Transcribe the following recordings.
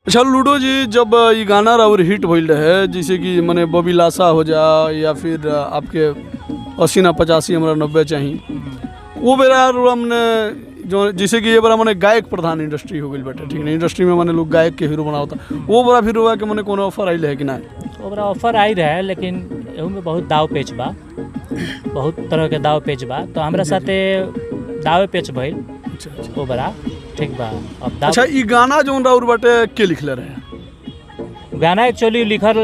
अच्छा लूडो जी, जब ये गाना और हिट भइल रहे, जैसे कि मने बबी लाशा हो जा या फिर आपके 80 ना 85 हमरा 90 चाहिए, वो बेरा हमने जो जैसे कि ये बड़ा मने गायक प्रधान इंडस्ट्री हो गई बेटे, ठीक है। इंडस्ट्री में मने लोग गायक के हीरो बनावता, वो बड़ा फिर हुआ कि मने कोनो ऑफर आइल है कि ना? ओकरा ऑफर आई रहे, लेकिन एहू में बहुत दाव पेच बा, बहुत तरह के दाव पेच बा। तो हमरा साथे दाव पेच भइल। अच्छा अच्छा। वो बड़ा ठीक बा। अब दाव अच्छा, ये गाना जो और बाटे के लिखले रहे? गाना एक्चुअली लिखल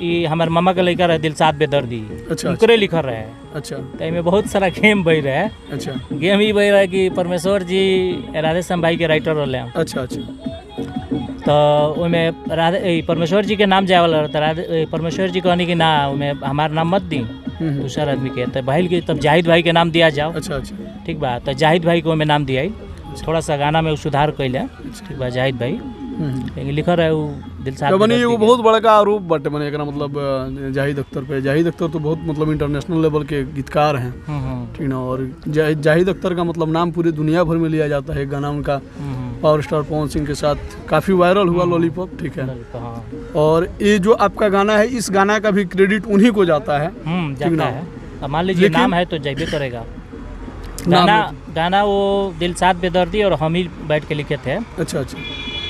ई हमार मामा के लड़का रहे दिलशाद बेदर्दी, अच्छा उनकरे लिखल रहे। अच्छा तो एमे बहुत सारा गेम बही रहे। अच्छा गेम ई बही रहे कि परमेश्वर जी राधेश्याम भाई के राइटर रहले। अच्छा अच्छा। तो ओमे परमेश्वर जी के नाम जाए वाला रहता। परमेश्वर जी कहनी कि ना ओमे हमार नाम मत दी, दूसर आदमी के। तो भाई के तब जाहिद भाई के नाम दिया जाओ। अच्छा अच्छा। ठीक बा। तो जाहिद भाई को ओमे नाम दिया, थोड़ा सा गाना में सुधार कैले। ठीक बा। जाहिद भाई लेकिन लिखल रहे वो दिलशाद बनी। एगो बहुत बड़का आरोप बाटे मने एकरा मतलब जाहिद अख्तर पे। जाहिद अख्तर तो बहुत मतलब इंटरनेशनल लेवल के गीतकार हैं, ठीक ना। और जाहिद अख्तर का मतलब नाम पूरी दुनिया भर में लिया जाता है। गाना उनका पावर स्टार पवन सिंह के साथ काफ़ी वायरल हुआ, लॉलीपॉप, ठीक है। और ये जो आपका गाना है, इस गाना का भी क्रेडिट उन्हीं को जाता है, जाता है। मान लीजिए नाम है तो जैबे करेगा। गाना वो दिलशाद बेदर्दी और हम ही बैठ के लिखे थे। अच्छा अच्छा।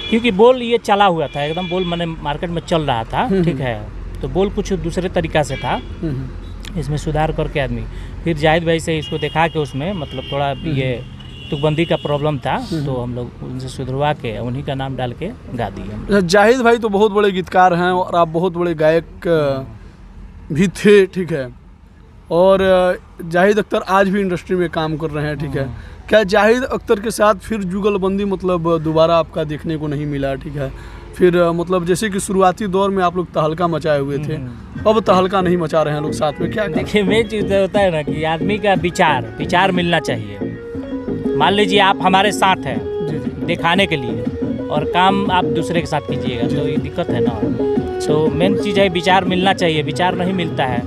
क्योंकि बोल ये चला हुआ था एकदम, बोल मैंने मार्केट में चल रहा था, ठीक है। तो बोल कुछ दूसरे तरीका से था, इसमें सुधार करके आदमी फिर जाहिद भाई से इसको दिखा के उसमें मतलब थोड़ा ये तुकबंदी का प्रॉब्लम था, तो हम लोग उनसे सुधरवा के उन्हीं का नाम डाल के गा दिए। जाहिद भाई तो बहुत बड़े गीतकार हैं और आप बहुत बड़े गायक भी थे, ठीक है। और जाहिद अख्तर आज भी इंडस्ट्री में काम कर रहे हैं, ठीक है। क्या जाहिद अख्तर के साथ फिर जुगलबंदी मतलब दोबारा आपका देखने को नहीं मिला, ठीक है? फिर मतलब जैसे कि शुरुआती दौर में आप लोग तहलका मचाए हुए थे, अब तहलका नहीं मचा रहे हैं लोग साथ में, क्या? देखिए मेन चीज़ होता है ना कि आदमी का विचार मिलना चाहिए। मान लीजिए आप हमारे साथ हैं दिखाने के लिए और काम आप दूसरे के साथ कीजिएगा तो ये दिक्कत है ना। तो मेन चीज़ है विचार मिलना चाहिए। विचार नहीं मिलता है